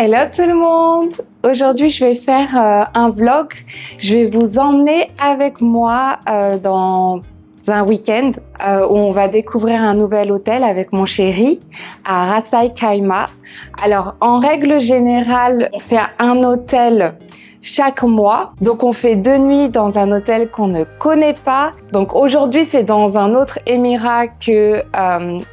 Hello tout le monde! Aujourd'hui, je vais faire un vlog. Je vais vous emmener avec moi dans un week-end où on va découvrir un nouvel hôtel avec mon chéri à Ras Al Khaimah. Alors, en règle générale, on fait un hôtel chaque mois. Donc, on fait 2 nuits dans un hôtel qu'on ne connaît pas. Donc, aujourd'hui, c'est dans un autre émirat que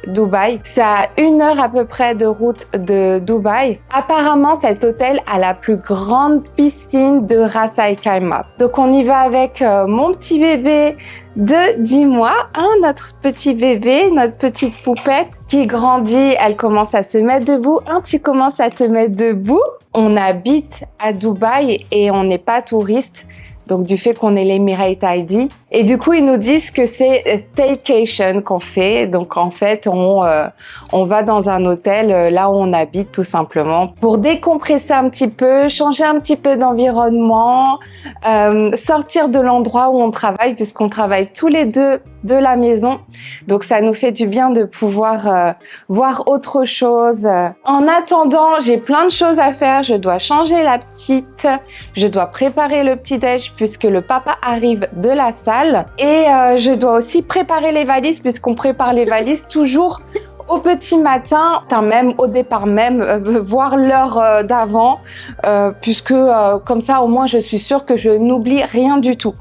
Dubaï. C'est à 1 heure à peu près de route de Dubaï. Apparemment, cet hôtel a la plus grande piscine de Ras Al Khaimah. Donc, on y va avec mon petit bébé de 10 mois, notre petit bébé, notre petite poupette qui grandit, elle commence à se mettre debout. Tu commences à te mettre debout. On habite à Dubaï et on n'est pas touriste, donc du fait qu'on est l'Emirate ID. Et du coup, ils nous disent que c'est staycation qu'on fait. Donc en fait, on va dans un hôtel là où on habite tout simplement pour décompresser un petit peu, changer un petit peu d'environnement, sortir de l'endroit où on travaille puisqu'on travaille tous les deux de la maison. Donc ça nous fait du bien de pouvoir voir autre chose. En attendant, j'ai plein de choses à faire. Je dois changer la petite, je dois préparer le petit-déj puisque le papa arrive de la salle. Et je dois aussi préparer les valises puisqu'on prépare les valises toujours au petit matin, même au départ même, voir l'heure d'avant, puisque comme ça au moins je suis sûre que je n'oublie rien du tout.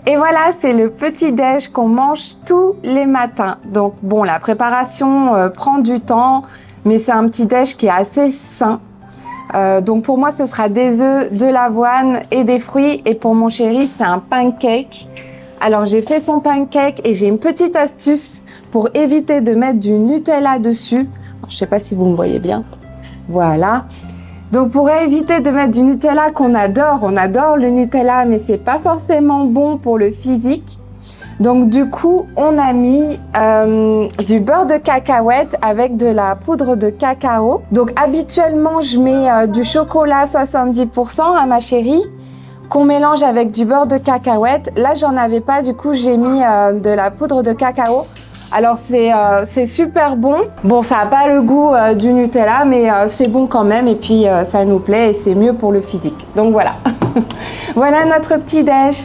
Et voilà, c'est le petit-déj qu'on mange tous les matins. Donc bon, la préparation prend du temps, mais c'est un petit-déj qui est assez sain. Donc pour moi, ce sera des œufs, de l'avoine et des fruits. Et pour mon chéri, c'est un pancake. Alors j'ai fait son pancake et j'ai une petite astuce pour éviter de mettre du Nutella dessus. Alors, je ne sais pas si vous me voyez bien. Voilà. Donc pour éviter de mettre du Nutella qu'on adore, on adore le Nutella, mais c'est pas forcément bon pour le physique. Donc du coup, on a mis du beurre de cacahuète avec de la poudre de cacao. Donc habituellement, je mets du chocolat 70% à ma chérie, qu'on mélange avec du beurre de cacahuète. Là, j'en avais pas, du coup, j'ai mis de la poudre de cacao. Alors c'est super bon. Bon, ça n'a pas le goût du Nutella, mais c'est bon quand même. Et puis ça nous plaît et c'est mieux pour le physique. Donc voilà. Voilà notre petit déj.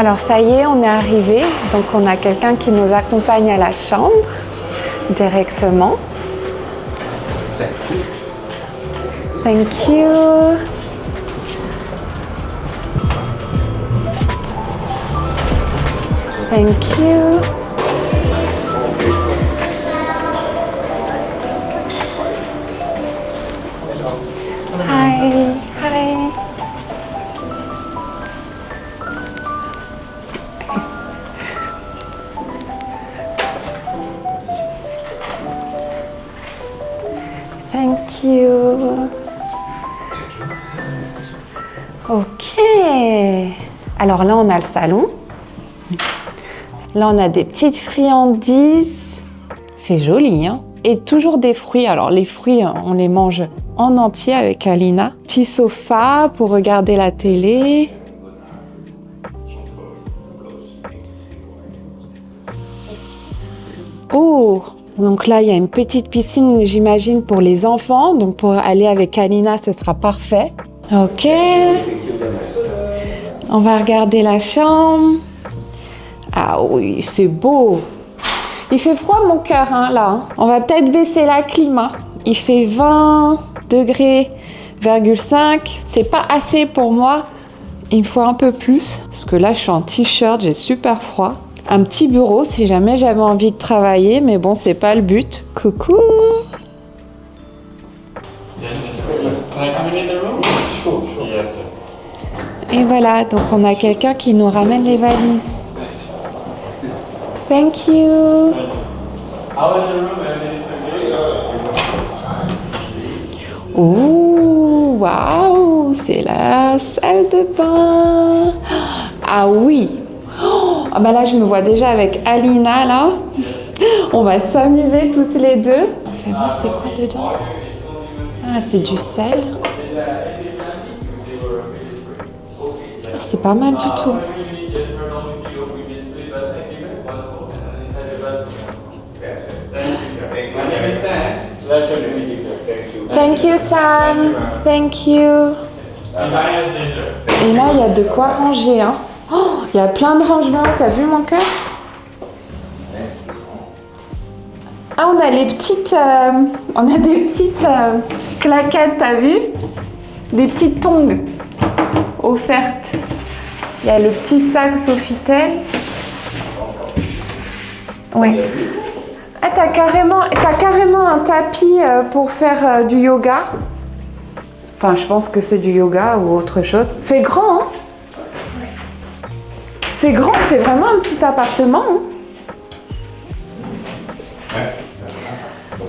Alors ça y est, on est arrivé. Donc on a quelqu'un qui nous accompagne à la chambre directement. Thank you. Thank you. Hi. Hi. Thank you. Ok. Alors là, on a le salon. Là, on a des petites friandises. C'est joli, hein? Et toujours des fruits. Alors, les fruits, on les mange en entier avec Alina. Petit sofa pour regarder la télé. Oh! Donc là, il y a une petite piscine, j'imagine, pour les enfants. Donc, pour aller avec Alina, ce sera parfait. Ok. On va regarder la chambre. Ah oui, c'est beau. Il fait froid mon cœur hein, là. On va peut-être baisser la clim. Hein. Il fait 20 degrés, 5. C'est pas assez pour moi. Il me faut un peu plus. Parce que là, je suis en t-shirt, j'ai super froid. Un petit bureau si jamais j'avais envie de travailler. Mais bon, c'est pas le but. Coucou. Et voilà, donc on a quelqu'un qui nous ramène les valises. Thank you. Oh, waouh, c'est la salle de bain. Ah oui. Oh, bah là, je me vois déjà avec Alina, là. On va s'amuser toutes les deux. On fait voir c'est quoi dedans. Ah, c'est du sel. C'est pas mal du tout. Thank you, Sam. Thank you. Et là, il y a de quoi ranger. Hein. Oh, il y a plein de rangements. T'as vu mon cœur? Ah, on a les petites, on a des petites claquettes. T'as vu? Des petites tongs offertes. Il y a le petit sac Sofitel. Ouais. Ah, t'as carrément un tapis pour faire du yoga. Enfin, je pense que c'est du yoga ou autre chose. C'est grand, hein? C'est grand, c'est vraiment un petit appartement. Hein?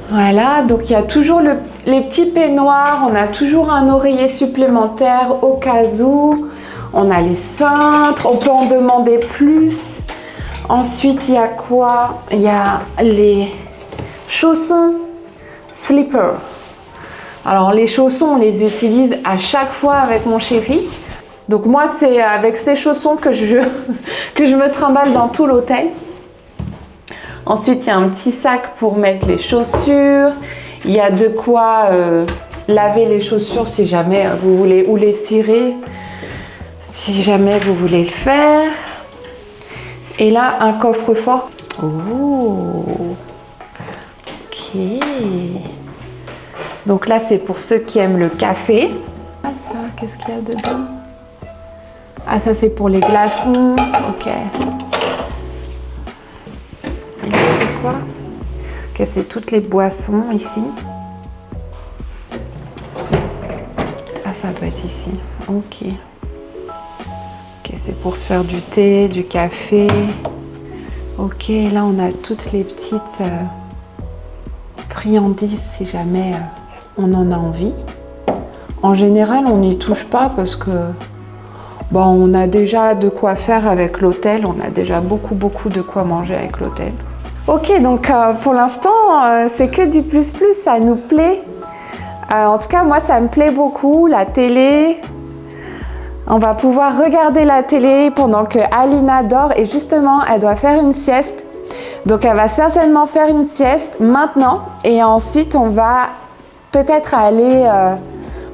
Voilà, donc il y a toujours les petits peignoirs. On a toujours un oreiller supplémentaire au cas où. On a les cintres, on peut en demander plus. Ensuite, il y a quoi? Il y a les chaussons slipper. Alors, les chaussons, on les utilise à chaque fois avec mon chéri. Donc, moi, c'est avec ces chaussons que je me trimballe dans tout l'hôtel. Ensuite, il y a un petit sac pour mettre les chaussures. Il y a de quoi laver les chaussures si jamais vous voulez, ou les cirer, si jamais vous voulez le faire. Et là, un coffre-fort. Oh, ok. Donc là, c'est pour ceux qui aiment le café. Ah, ça, qu'est-ce qu'il y a dedans? Ah, ça, c'est pour les glaçons. Ok. Et là, c'est quoi? Ok, c'est toutes les boissons ici. Ah, ça doit être ici. Ok. Ok, c'est pour se faire du thé, du café. Ok, là on a toutes les petites friandises si jamais on en a envie. En général, on n'y touche pas parce que bon, on a déjà de quoi faire avec l'hôtel. On a déjà beaucoup de quoi manger avec l'hôtel. Ok, donc pour l'instant, c'est que du plus, ça nous plaît. En tout cas, moi, ça me plaît beaucoup, la télé. On va pouvoir regarder la télé pendant que Alina dort et justement, elle doit faire une sieste. Donc, elle va certainement faire une sieste maintenant et ensuite, on va peut-être aller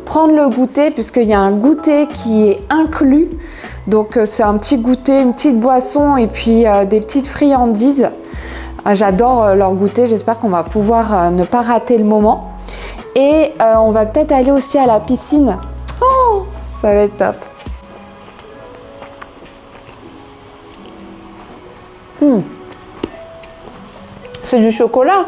prendre le goûter puisqu'il y a un goûter qui est inclus. Donc c'est un petit goûter, une petite boisson et puis des petites friandises. J'adore leur goûter, j'espère qu'on va pouvoir ne pas rater le moment. Et on va peut-être aller aussi à la piscine. Oh, ça va être top. C'est du chocolat.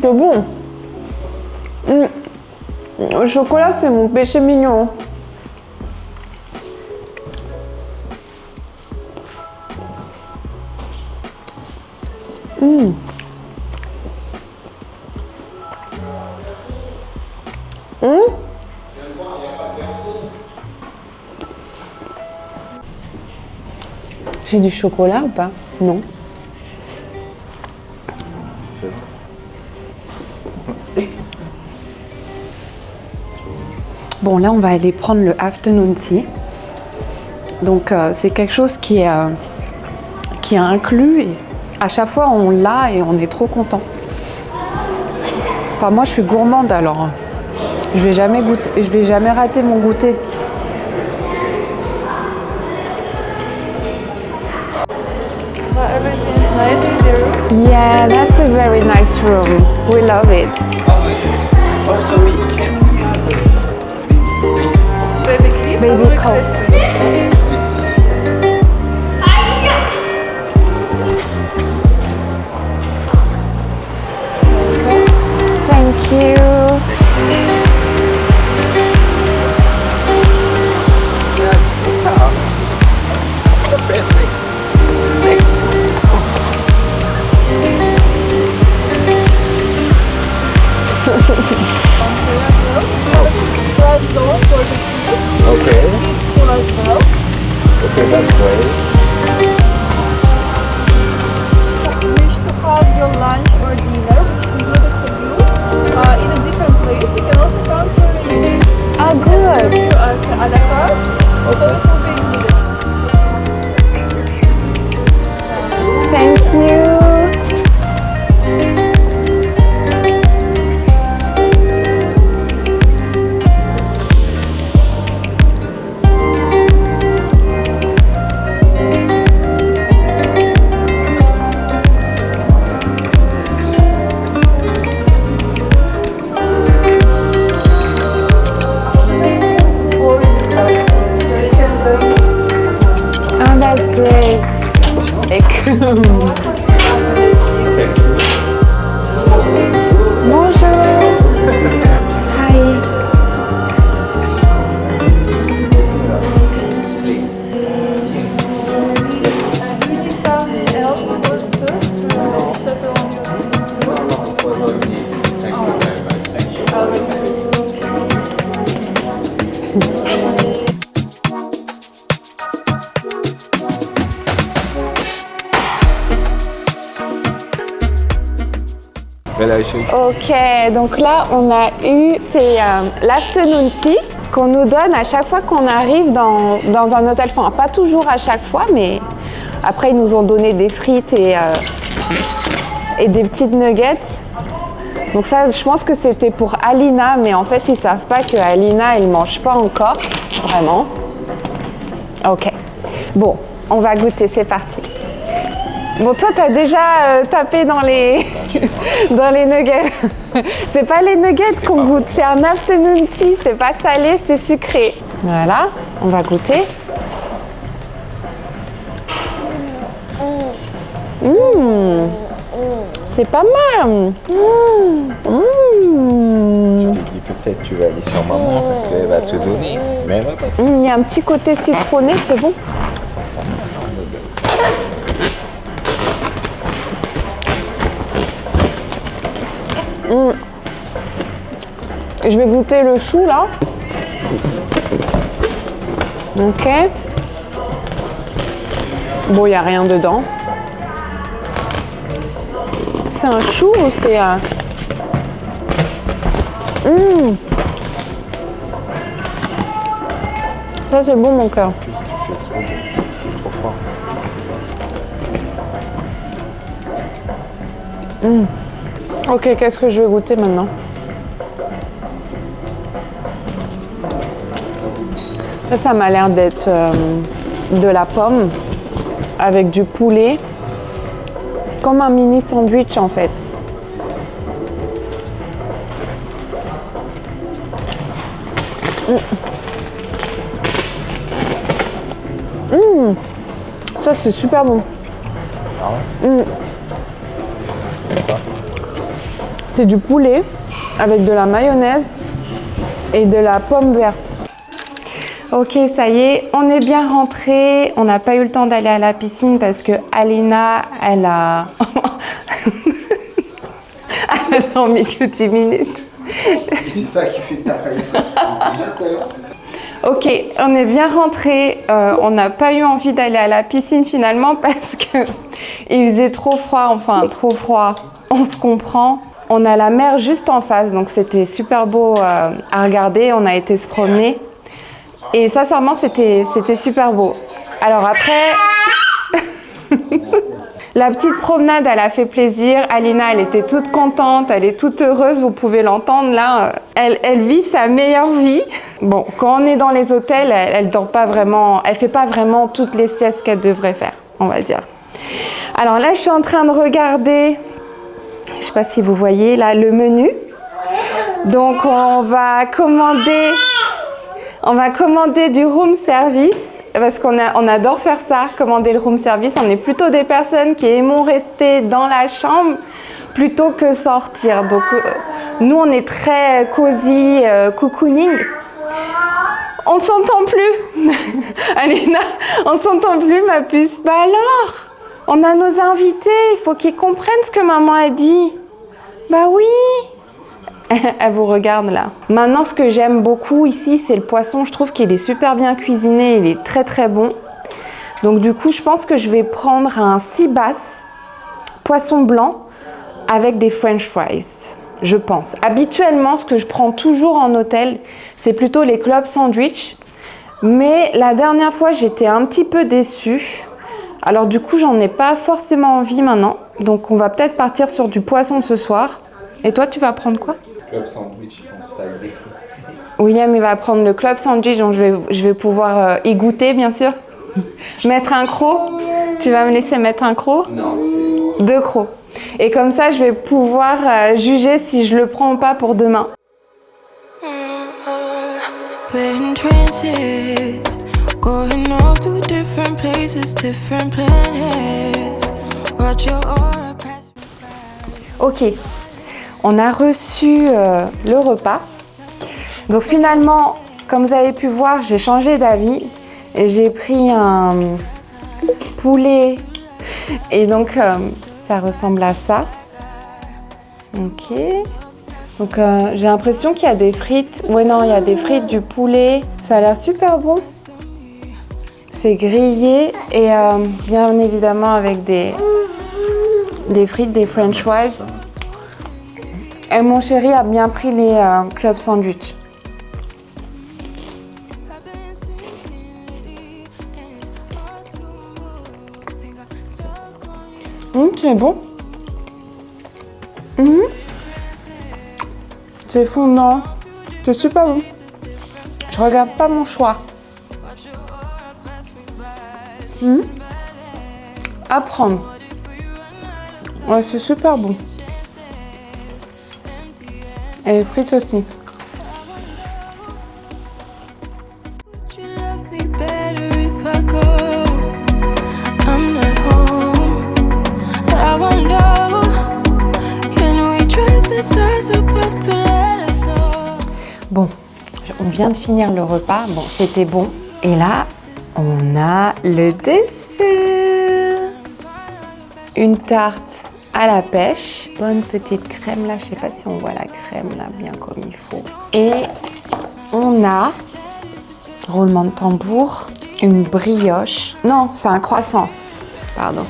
C'est bon. Le chocolat, c'est mon péché mignon. J'ai du chocolat ou pas? Non. Bon, là, on va aller prendre le afternoon tea. Donc, c'est quelque chose qui est inclus. Et à chaque fois, on l'a et on est trop content. Enfin, moi, je suis gourmande, alors je vais jamais rater mon goûter. Everything's nice in the room. Yeah, that's a very nice room. We love it. Oh, sorry, can we have Baby clip. Baby coat. Thank you. perfect? Thank Glass door for the kids. Okay, Kids pool as well. okay, that's great. Wish to have your lunch or dinner, which is included for you, in a different place. You can also come to a menu. Oh, good. You as a la carte, so it will be included. Thank you. Oh, that's great. Bonjour. Hi. Something else you want to settle on your Thank you very much. Thank you. Ok, donc là on a eu l'afternoon tea qu'on nous donne à chaque fois qu'on arrive dans un hôtel. Enfin, pas toujours à chaque fois, mais après ils nous ont donné des frites et des petites nuggets. Donc ça, je pense que c'était pour Alina, mais en fait ils savent pas que Alina elle mange pas encore, vraiment. Ok, bon, on va goûter, c'est parti. Bon, toi, t'as déjà tapé dans les dans les nuggets. C'est pas les nuggets qu'on goûte, c'est un afternoon tea. C'est pas salé, c'est sucré. Voilà, on va goûter. C'est pas mal. Peut-être tu vas aller sur maman parce qu'elle va te donner. Mais elle va pas te Il y a un petit côté citronné, c'est bon. Je vais goûter le chou là. Ok. Bon, il n'y a rien dedans. C'est un chou ou c'est un... Ça c'est bon mon cœur. c'est trop fort. Ok, qu'est-ce que je vais goûter maintenant? Ça m'a l'air d'être de la pomme avec du poulet. Comme un mini sandwich en fait. Ça c'est super bon. C'est quoi? C'est du poulet avec de la mayonnaise et de la pomme verte. Ok, ça y est, on est bien rentré. On n'a pas eu le temps d'aller à la piscine parce que Alina, elle a dormi que 10 minutes. C'est ça qui fait ta réalité. Déjà tout à l'heure, c'est ça. Ok, on est bien rentré. On n'a pas eu envie d'aller à la piscine finalement parce que il faisait trop froid, enfin trop froid. On se comprend. On a la mer juste en face, donc c'était super beau à regarder. On a été se promener. Et sincèrement, c'était super beau. Alors après, la petite promenade, elle a fait plaisir. Alina, elle était toute contente, elle est toute heureuse, vous pouvez l'entendre là. Elle vit sa meilleure vie. Bon, quand on est dans les hôtels, elle dort pas vraiment, elle fait pas vraiment toutes les siestes qu'elle devrait faire, on va dire. Alors là, je suis en train de regarder, je sais pas si vous voyez là, le menu. Donc on va commander du room service parce qu'on adore faire ça, commander le room service. On est plutôt des personnes qui aimons rester dans la chambre plutôt que sortir. Donc nous, on est très cosy, cocooning. On s'entend plus. Alina, on s'entend plus, ma puce. Bah alors, on a nos invités, il faut qu'ils comprennent ce que maman a dit. Bah oui. Elle vous regarde là. Maintenant, ce que j'aime beaucoup ici, c'est le poisson. Je trouve qu'il est super bien cuisiné, il est très très bon. Donc du coup, je pense que je vais prendre un sea bass, poisson blanc, avec des french fries, je pense. Habituellement, ce que je prends toujours en hôtel, c'est plutôt les club sandwich. Mais la dernière fois, j'étais un petit peu déçue. Alors du coup, j'en ai pas forcément envie maintenant. Donc on va peut-être partir sur du poisson ce soir. Et toi, tu vas prendre quoi? Club sandwich, je pense, avec des frites. William, il va prendre le club sandwich, donc je vais pouvoir y goûter, bien sûr. Mettre un croc. Tu vas me laisser mettre un croc? Non, c'est... 2 crocs. Et comme ça, je vais pouvoir juger si je le prends ou pas pour demain. Ok. On a reçu le repas. Donc finalement, comme vous avez pu voir, j'ai changé d'avis et j'ai pris un poulet et donc ça ressemble à ça. Ok. Donc j'ai l'impression qu'il y a des frites. Ouais non, il y a des frites, du poulet. Ça a l'air super bon. C'est grillé et bien évidemment avec des frites, des french fries. Et mon chéri a bien pris les club sandwich. C'est bon. C'est fondant. C'est super bon. Je regarde pas mon choix. À prendre. Ouais, c'est super bon. Et les frites aussi. Bon, on vient de finir le repas. Bon, c'était bon. Et là, on a le dessert. Une tarte à la pêche. Bonne petite crème là. Je sais pas si on voit la crème là bien comme il faut. Et on a, roulement de tambour, une brioche. Non, c'est un croissant. Pardon.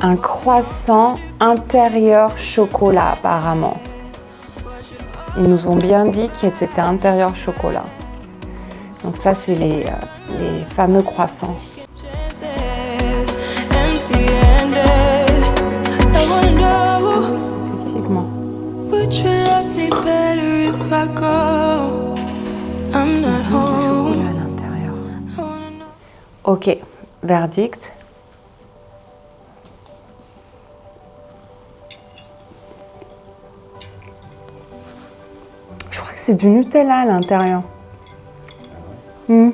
Un croissant intérieur chocolat apparemment. Ils nous ont bien dit que c'était intérieur chocolat. Donc ça, c'est les fameux croissants. better if I go? I'm not home. À l'intérieur. Ok, verdict. Je crois que c'est du Nutella à l'intérieur. Je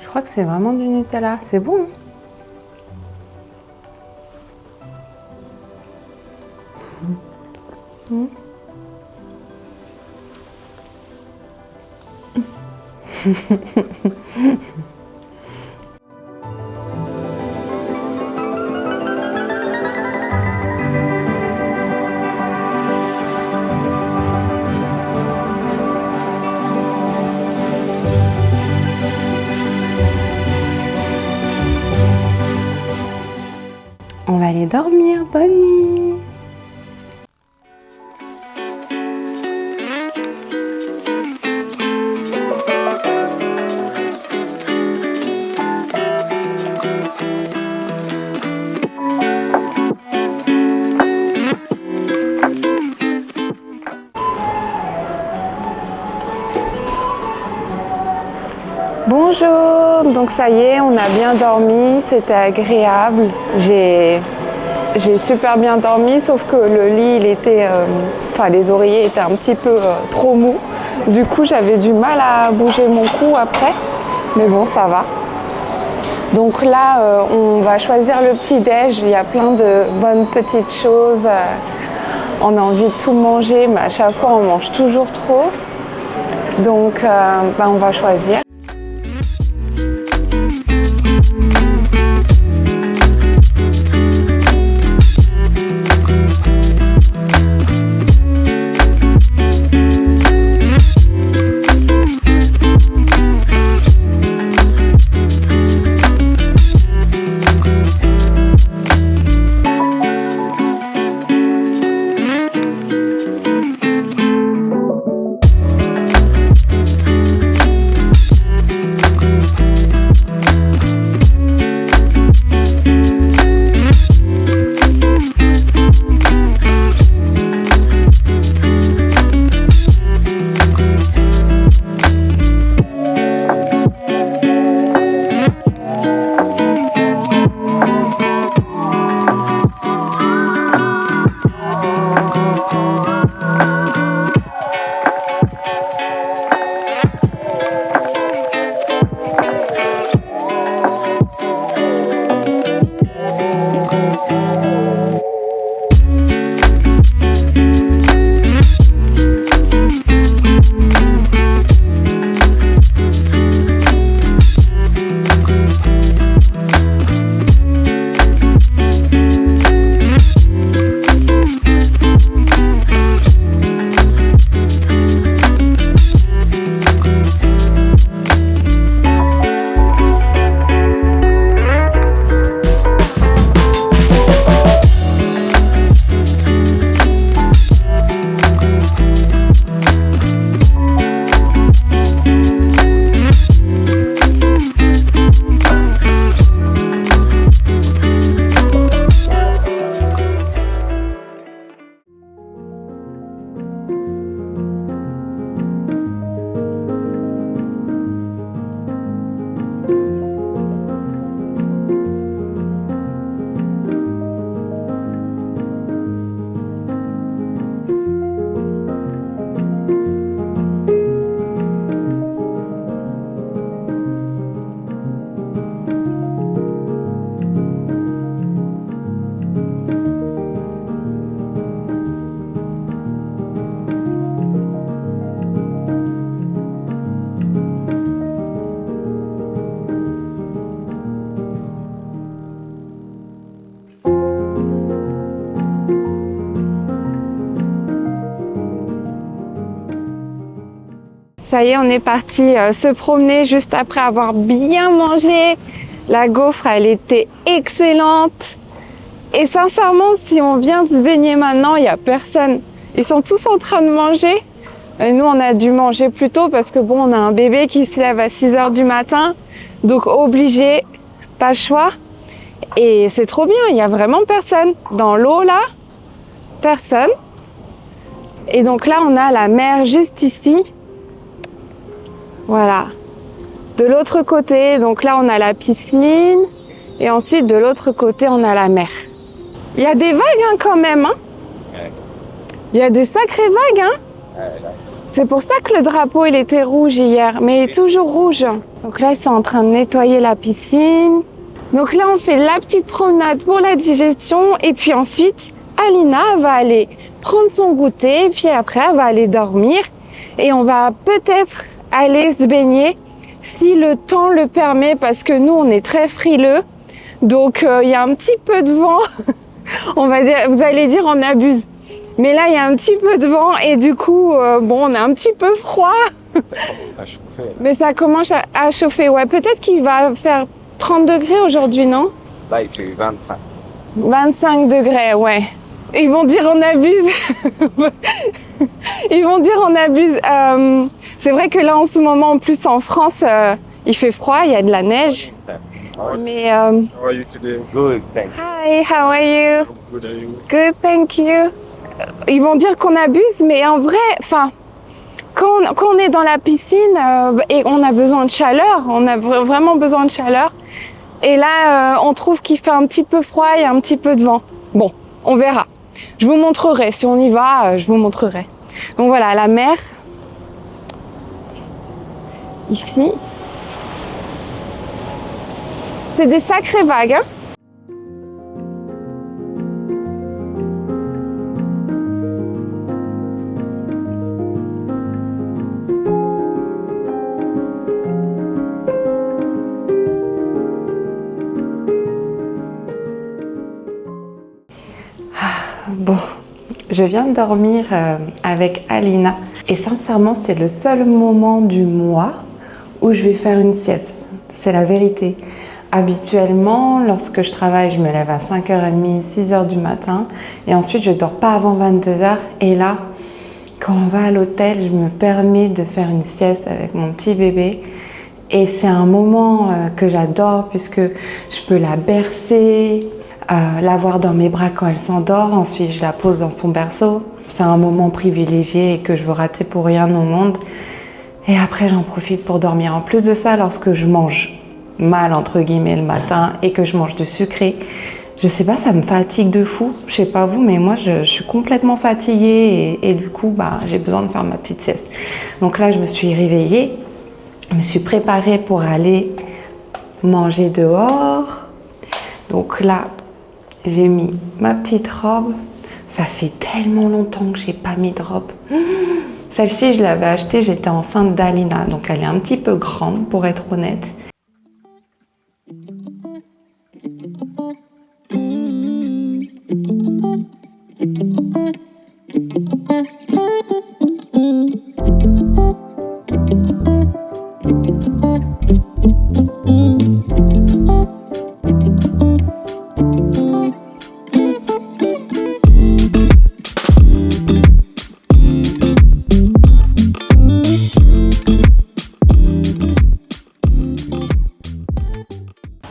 crois que c'est vraiment du Nutella. C'est bon. On va aller dormir. Bonne nuit. Bonjour, donc ça y est, on a bien dormi, c'était agréable. J'ai super bien dormi, sauf que le lit, il était, les oreillers étaient un petit peu trop mous. Du coup, j'avais du mal à bouger mon cou après, mais bon, ça va. Donc là, on va choisir le petit-déj. Il y a plein de bonnes petites choses. On a envie de tout manger, mais à chaque fois, on mange toujours trop. Donc, on va choisir. Ça y est, on est parti se promener juste après avoir bien mangé. La gaufre, elle était excellente. Et sincèrement, si on vient se baigner maintenant, il n'y a personne. Ils sont tous en train de manger. Et nous, on a dû manger plus tôt parce que bon, on a un bébé qui se lève à 6 h du matin. Donc obligé, pas le choix. Et c'est trop bien, il n'y a vraiment personne. Dans l'eau là, personne. Et donc là, on a la mer juste ici. Voilà. De l'autre côté, donc là, on a la piscine. Et ensuite, de l'autre côté, on a la mer. Il y a des vagues hein, quand même. Hein. Ouais. Il y a des sacrées vagues. Hein. Ouais, là. C'est pour ça que le drapeau, il était rouge hier. Mais il est toujours rouge. Donc là, ils sont en train de nettoyer la piscine. Donc là, on fait la petite promenade pour la digestion. Et puis ensuite, Alina va aller prendre son goûter. Et puis après, elle va aller dormir. Et on va peut-être aller se baigner si le temps le permet. Parce que nous, on est très frileux. Donc, il y a un petit peu de vent. On va dire, vous allez dire, on abuse. Mais là, il y a un petit peu de vent. Et du coup, bon, on a un petit peu froid. Ça commence à chauffer. Là, Mais ça commence à chauffer. Ouais, peut-être qu'il va faire 30 degrés aujourd'hui, non? là il fait 25. 25 degrés, ouais. Ils vont dire on abuse. Ils vont dire on abuse. C'est vrai que là, en ce moment, en plus en France, il fait froid, il y a de la neige. Mais How are you today? Good, thank you. hi, how are you? Good, are you? Good, thank you. Ils vont dire qu'on abuse, mais en vrai, enfin, quand on est dans la piscine et on a besoin de chaleur, on a vraiment besoin de chaleur. Et là, on trouve qu'il fait un petit peu froid et un petit peu de vent. Bon, on verra. Je vous montrerai. Si on y va, je vous montrerai. Donc voilà, la mer. Ici. C'est des sacrées vagues, hein. Bon, je viens de dormir avec Alina et sincèrement, c'est le seul moment du mois où je vais faire une sieste. C'est la vérité. Habituellement, lorsque je travaille, je me lève à 5h30, 6h du matin et ensuite je dors pas avant 22h. Et là, quand on va à l'hôtel, je me permets de faire une sieste avec mon petit bébé. Et c'est un moment que j'adore puisque je peux la bercer, l'avoir dans mes bras quand elle s'endort, ensuite je la pose dans son berceau. C'est un moment privilégié et que je veux rater pour rien au monde. Et après j'en profite pour dormir. En plus de ça, lorsque je mange mal entre guillemets le matin et que je mange du sucré, je sais pas, ça me fatigue de fou. Je sais pas vous, mais moi je suis complètement fatiguée et du coup j'ai besoin de faire ma petite sieste. Donc là je me suis réveillée, je me suis préparée pour aller manger dehors. Donc là j'ai mis ma petite robe. Ça fait tellement longtemps que j'ai pas mis de robe. Celle-ci, je l'avais achetée, j'étais enceinte d'Alina, donc elle est un petit peu grande pour être honnête.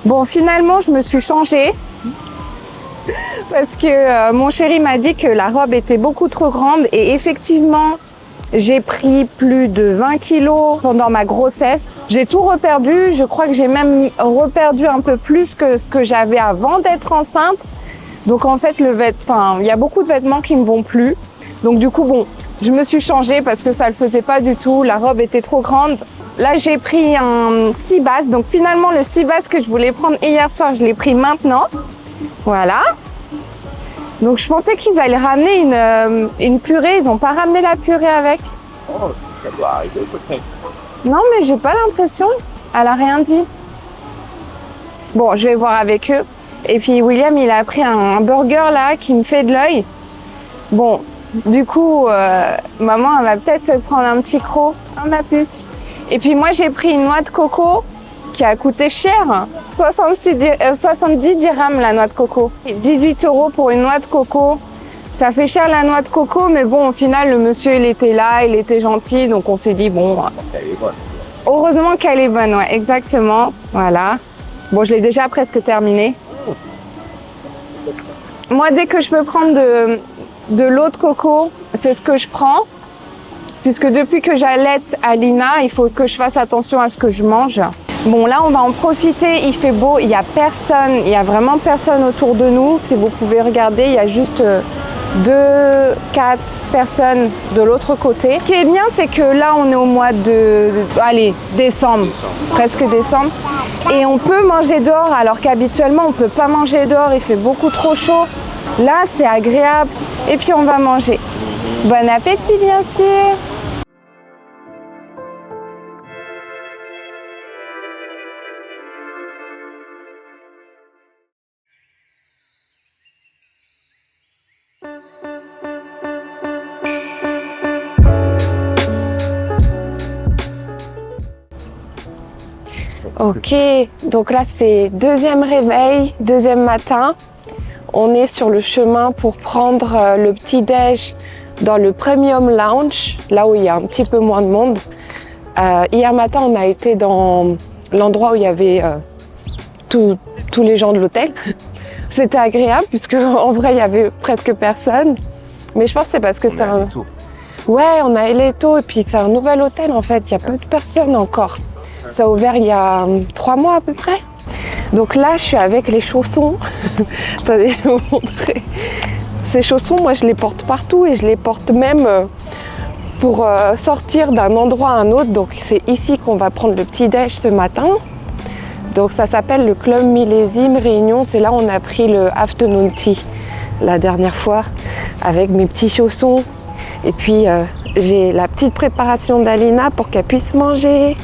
Bon, finalement, je me suis changée parce que mon chéri m'a dit que la robe était beaucoup trop grande et effectivement, j'ai pris plus de 20 kilos pendant ma grossesse. J'ai tout reperdu, je crois que j'ai même reperdu un peu plus que ce que j'avais avant d'être enceinte. Donc en fait, il y a beaucoup de vêtements qui me vont plus. Donc du coup, bon, je me suis changée parce que ça le faisait pas du tout, la robe était trop grande. Là, j'ai pris un sea bass. Donc finalement, le sea bass que je voulais prendre hier soir, je l'ai pris maintenant. Voilà. Donc je pensais qu'ils allaient ramener une purée. Ils n'ont pas ramené la purée avec. Oh, ça doit arriver peut-être. Non, mais j'ai pas l'impression. Elle a rien dit. Bon, je vais voir avec eux. Et puis William, il a pris un burger là qui me fait de l'œil. Bon, du coup, maman, elle va peut-être prendre un petit croc, hein, ma puce. Et puis moi, j'ai pris une noix de coco qui a coûté cher, 70 dirhams la noix de coco. 18 € pour une noix de coco. Ça fait cher la noix de coco, mais bon, au final, le monsieur, il était là, il était gentil, donc on s'est dit, bon, Elle est bonne. heureusement qu'elle est bonne, ouais, exactement, voilà. Bon, je l'ai déjà presque terminée. Moi, dès que je peux prendre de l'eau de coco, c'est ce que je prends. Puisque depuis que j'allaite Alina, il faut que je fasse attention à ce que je mange. Bon, là, on va en profiter. Il fait beau, il n'y a personne, il n'y a vraiment personne autour de nous. Si vous pouvez regarder, il y a juste 2-4 personnes de l'autre côté. Ce qui est bien, c'est que là, on est au mois de décembre, presque décembre. Et on peut manger dehors, alors qu'habituellement, on ne peut pas manger dehors. Il fait beaucoup trop chaud. Là, c'est agréable. Et puis, on va manger. Bon appétit, bien sûr! Ok, donc là c'est deuxième réveil, deuxième matin. On est sur le chemin pour prendre le petit-déj dans le Premium Lounge, là où il y a un petit peu moins de monde. Hier matin, on a été dans l'endroit où il y avait tous les gens de l'hôtel. C'était agréable puisque en vrai, il y avait presque personne. Mais je pense que c'est parce que c'est un... Ouais, on a Eleto et puis c'est un nouvel hôtel en fait. Il y a peu de personnes encore. Ça a ouvert il y a 3 mois à peu près. Donc là, je suis avec les chaussons. Attendez, je vais vous montrer. Ces chaussons, moi, je les porte partout et je les porte même pour sortir d'un endroit à un autre. Donc c'est ici qu'on va prendre le petit-déj ce matin. Donc ça s'appelle le Club Millésime Réunion. C'est là où on a pris le afternoon tea la dernière fois avec mes petits chaussons. Et puis j'ai la petite préparation d'Alina pour qu'elle puisse manger.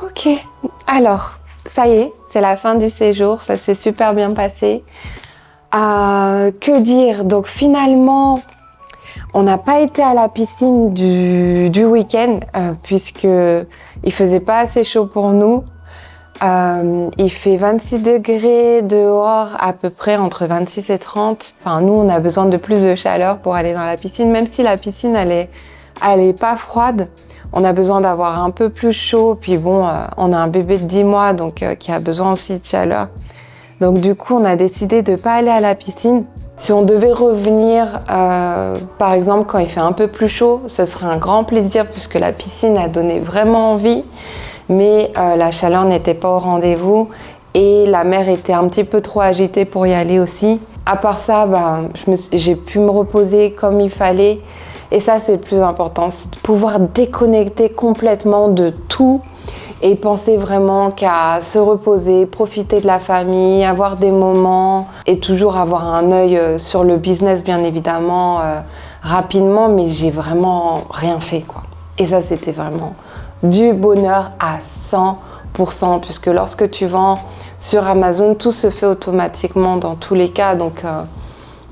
Ok, alors, ça y est, c'est la fin du séjour, ça s'est super bien passé. Que dire? Donc finalement, on n'a pas été à la piscine du week-end puisque il faisait pas assez chaud pour nous. Il fait 26 degrés dehors, à peu près entre 26 et 30. Enfin, nous, on a besoin de plus de chaleur pour aller dans la piscine, même si la piscine, elle est pas froide. On a besoin d'avoir un peu plus chaud. Puis bon, on a un bébé de 10 mois, donc qui a besoin aussi de chaleur. Donc du coup, on a décidé de pas aller à la piscine. Si on devait revenir, par exemple, quand il fait un peu plus chaud, ce serait un grand plaisir puisque la piscine a donné vraiment envie. Mais la chaleur n'était pas au rendez-vous et la mer était un petit peu trop agitée pour y aller aussi. À part ça, j'ai pu me reposer comme il fallait et ça c'est le plus important, c'est de pouvoir déconnecter complètement de tout et penser vraiment qu'à se reposer, profiter de la famille, avoir des moments et toujours avoir un œil sur le business bien évidemment rapidement, mais j'ai vraiment rien fait quoi. Et ça c'était vraiment du bonheur à 100% puisque lorsque tu vends sur Amazon, tout se fait automatiquement dans tous les cas. Donc,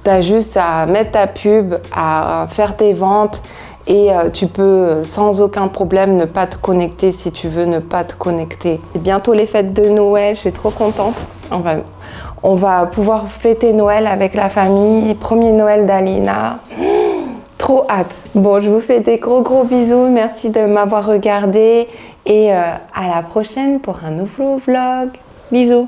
tu as juste à mettre ta pub, à faire tes ventes et tu peux sans aucun problème ne pas te connecter si tu veux ne pas te connecter. C'est bientôt les fêtes de Noël, je suis trop contente. On va pouvoir fêter Noël avec la famille. Premier Noël d'Alina. Trop hâte. Bon, je vous fais des gros bisous. Merci de m'avoir regardé et à la prochaine pour un nouveau vlog. Bisous.